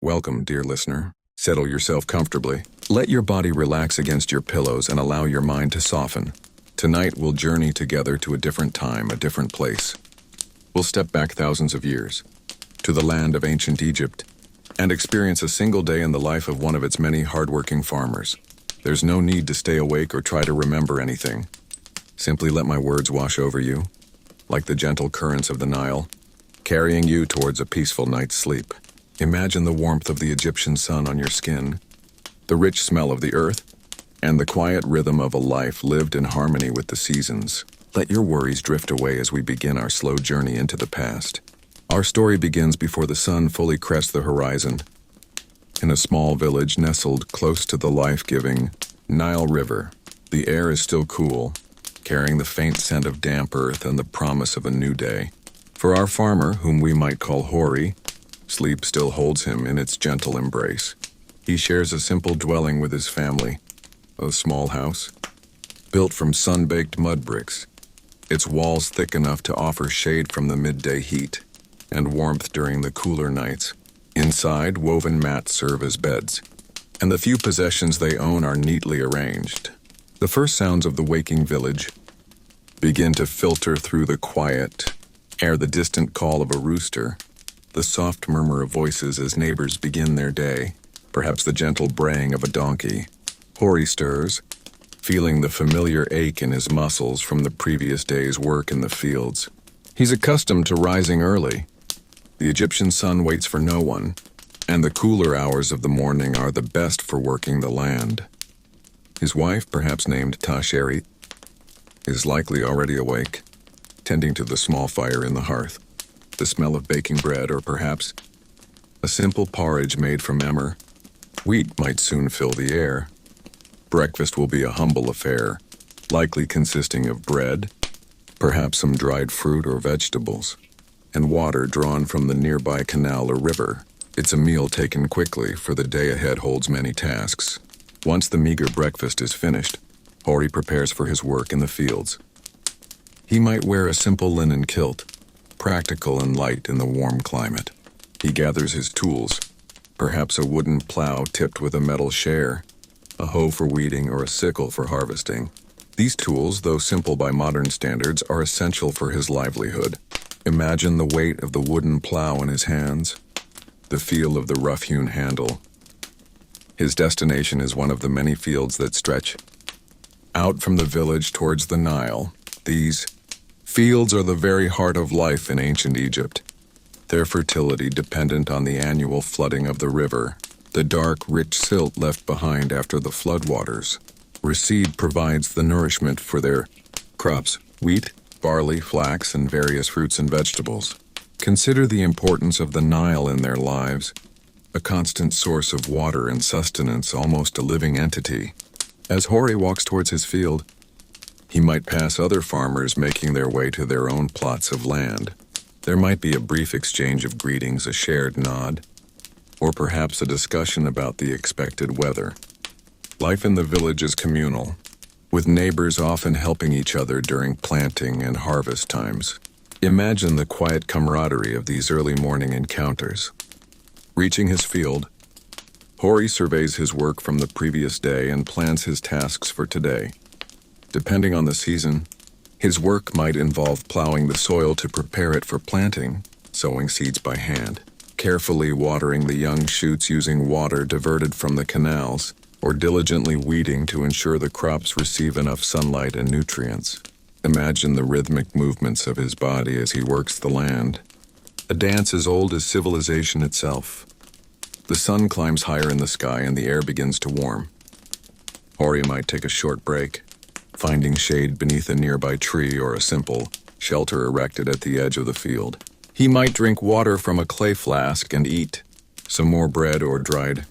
Welcome, dear listener. Settle yourself comfortably. Let your body relax against your pillows and allow your mind to soften. Tonight we'll journey together to a different time, a different place. We'll step back thousands of years, to the land of ancient Egypt, and experience a single day in the life of one of its many hardworking farmers. There's no need to stay awake or try to remember anything. Simply let my words wash over you, like the gentle currents of the Nile, carrying you towards a peaceful night's sleep. Imagine the warmth of the Egyptian sun on your skin, the rich smell of the earth, and the quiet rhythm of a life lived in harmony with the seasons. Let your worries drift away as we begin our slow journey into the past. Our story begins before the sun fully crests the horizon, in a small village nestled close to the life-giving Nile River. The air is still cool, carrying the faint scent of damp earth and the promise of a new day. For our farmer, whom we might call Hori, sleep still holds him in its gentle embrace. He shares a simple dwelling with his family, a small house, built from sun-baked mud bricks, its walls thick enough to offer shade from the midday heat and warmth during the cooler nights. Inside, woven mats serve as beds, and the few possessions they own are neatly arranged. The first sounds of the waking village begin to filter through the quiet air, the distant call of a rooster, the soft murmur of voices as neighbors begin their day, perhaps the gentle braying of a donkey. Hori stirs, feeling the familiar ache in his muscles from the previous day's work in the fields. He's accustomed to rising early. The Egyptian sun waits for no one, and the cooler hours of the morning are the best for working the land. His wife, perhaps named Tasheri, is likely already awake, tending to the small fire in the hearth. The smell of baking bread, or perhaps a simple porridge made from emmer, wheat, might soon fill the air. Breakfast will be a humble affair, likely consisting of bread, perhaps some dried fruit or vegetables, and water drawn from the nearby canal or river. It's a meal taken quickly, for the day ahead holds many tasks. Once the meager breakfast is finished, Hori prepares for his work in the fields. He might wear a simple linen kilt, practical and light in the warm climate. He gathers his tools, perhaps a wooden plow tipped with a metal share, a hoe for weeding, or a sickle for harvesting. These tools, though simple by modern standards, are essential for his livelihood. Imagine the weight of the wooden plow in his hands, the feel of the rough-hewn handle. His destination is one of the many fields that stretch out from the village towards the Nile. These fields are the very heart of life in ancient Egypt, their fertility dependent on the annual flooding of the river. The dark, rich silt left behind after the floodwaters recede provides the nourishment for their crops: wheat, barley, flax, and various fruits and vegetables. Consider the importance of the Nile in their lives, a constant source of water and sustenance, almost a living entity. As Hori walks towards his field, he might pass other farmers making their way to their own plots of land. There might be a brief exchange of greetings, a shared nod, or perhaps a discussion about the expected weather. Life in the village is communal, with neighbors often helping each other during planting and harvest times. Imagine the quiet camaraderie of these early morning encounters. Reaching his field, Hori surveys his work from the previous day and plans his tasks for today. Depending on the season, his work might involve plowing the soil to prepare it for planting, sowing seeds by hand, carefully watering the young shoots using water diverted from the canals, or diligently weeding to ensure the crops receive enough sunlight and nutrients. Imagine the rhythmic movements of his body as he works the land, a dance as old as civilization itself. The sun climbs higher in the sky and the air begins to warm. Hori might take a short break, finding shade beneath a nearby tree or a simple shelter erected at the edge of the field. He might drink water from a clay flask and eat some more bread or dried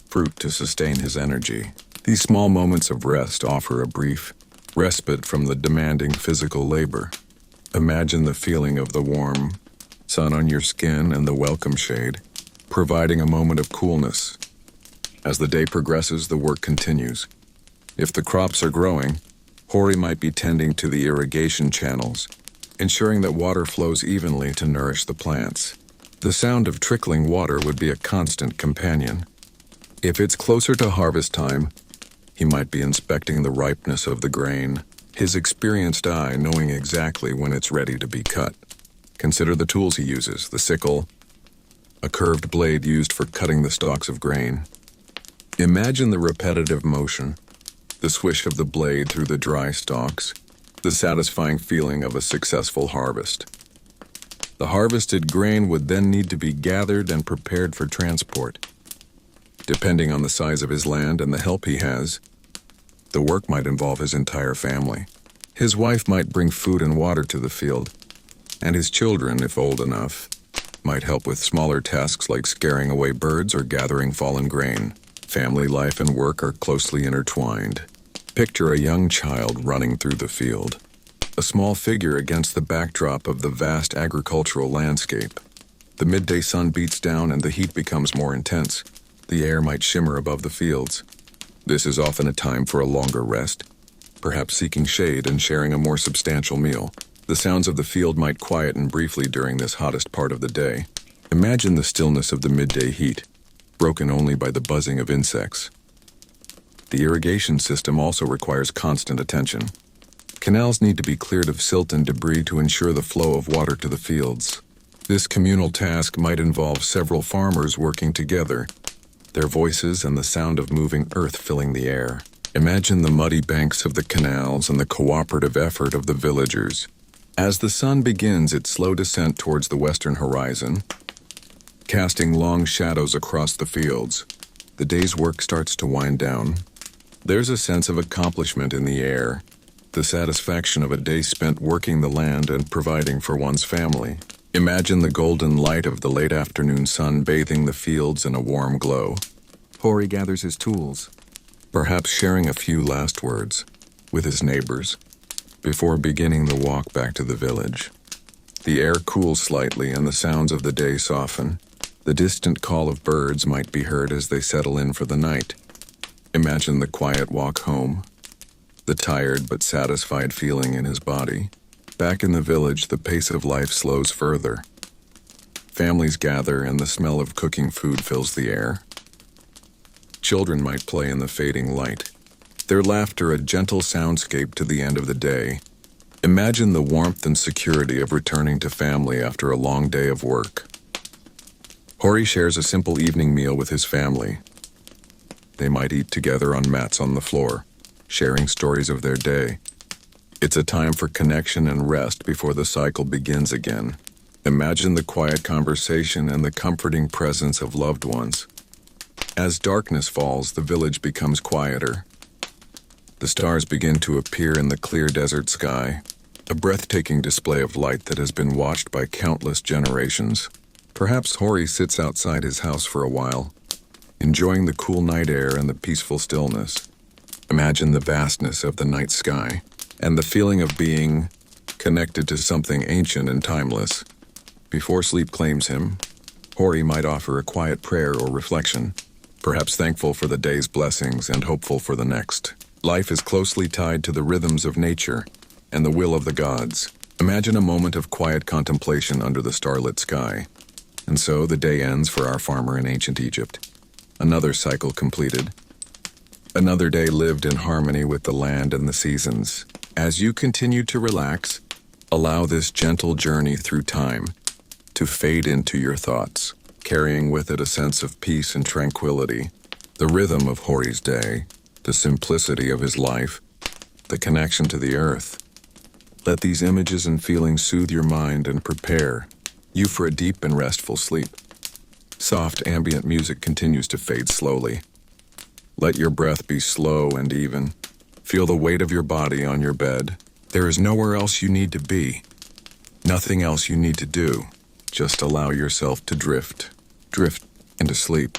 fruit to sustain his energy. These small moments of rest offer a brief respite from the demanding physical labor. Imagine the feeling of the warm sun on your skin and the welcome shade, providing a moment of coolness. As the day progresses, the work continues. If the crops are growing, Hori might be tending to the irrigation channels, ensuring that water flows evenly to nourish the plants. The sound of trickling water would be a constant companion. If it's closer to harvest time, he might be inspecting the ripeness of the grain, his experienced eye knowing exactly when it's ready to be cut. Consider the tools he uses: the sickle, a curved blade used for cutting the stalks of grain. Imagine the repetitive motion, the swish of the blade through the dry stalks, the satisfying feeling of a successful harvest. The harvested grain would then need to be gathered and prepared for transport. Depending on the size of his land and the help he has, the work might involve his entire family. His wife might bring food and water to the field, and his children, if old enough, might help with smaller tasks like scaring away birds or gathering fallen grain. Family life and work are closely intertwined. Picture a young child running through the field, a small figure against the backdrop of the vast agricultural landscape. The midday sun beats down and the heat becomes more intense. The air might shimmer above the fields. This is often a time for a longer rest, perhaps seeking shade and sharing a more substantial meal. The sounds of the field might quieten briefly during this hottest part of the day. Imagine the stillness of the midday heat, broken only by the buzzing of insects. The irrigation system also requires constant attention. Canals need to be cleared of silt and debris to ensure the flow of water to the fields. This communal task might involve several farmers working together, their voices and the sound of moving earth filling the air. Imagine the muddy banks of the canals and the cooperative effort of the villagers. As the sun begins its slow descent towards the western horizon, casting long shadows across the fields, the day's work starts to wind down. There's a sense of accomplishment in the air, the satisfaction of a day spent working the land and providing for one's family. Imagine the golden light of the late afternoon sun bathing the fields in a warm glow. Hori gathers his tools, perhaps sharing a few last words with his neighbors before beginning the walk back to the village. The air cools slightly and the sounds of the day soften. The distant call of birds might be heard as they settle in for the night. Imagine the quiet walk home, the tired but satisfied feeling in his body. Back in the village, the pace of life slows further. Families gather and the smell of cooking food fills the air. Children might play in the fading light, their laughter a gentle soundscape to the end of the day. Imagine the warmth and security of returning to family after a long day of work. Hori shares a simple evening meal with his family. They might eat together on mats on the floor, sharing stories of their day. It's a time for connection and rest before the cycle begins again. Imagine the quiet conversation and the comforting presence of loved ones. As darkness falls, the village becomes quieter. The stars begin to appear in the clear desert sky, a breathtaking display of light that has been watched by countless generations. Perhaps Hori sits outside his house for a while, enjoying the cool night air and the peaceful stillness. Imagine the vastness of the night sky and the feeling of being connected to something ancient and timeless. Before sleep claims him, Hori might offer a quiet prayer or reflection, perhaps thankful for the day's blessings and hopeful for the next. Life is closely tied to the rhythms of nature and the will of the gods. Imagine a moment of quiet contemplation under the starlit sky. And so the day ends for our farmer in ancient Egypt. Another cycle completed. Another day lived in harmony with the land and the seasons. As you continue to relax, allow this gentle journey through time to fade into your thoughts, carrying with it a sense of peace and tranquility. The rhythm of Hori's day, the simplicity of his life, the connection to the earth. Let these images and feelings soothe your mind and prepare you for a deep and restful sleep. Soft ambient music continues to fade slowly. Let your breath be slow and even. Feel the weight of your body on your bed. There is nowhere else you need to be. Nothing else you need to do. Just allow yourself to drift into sleep.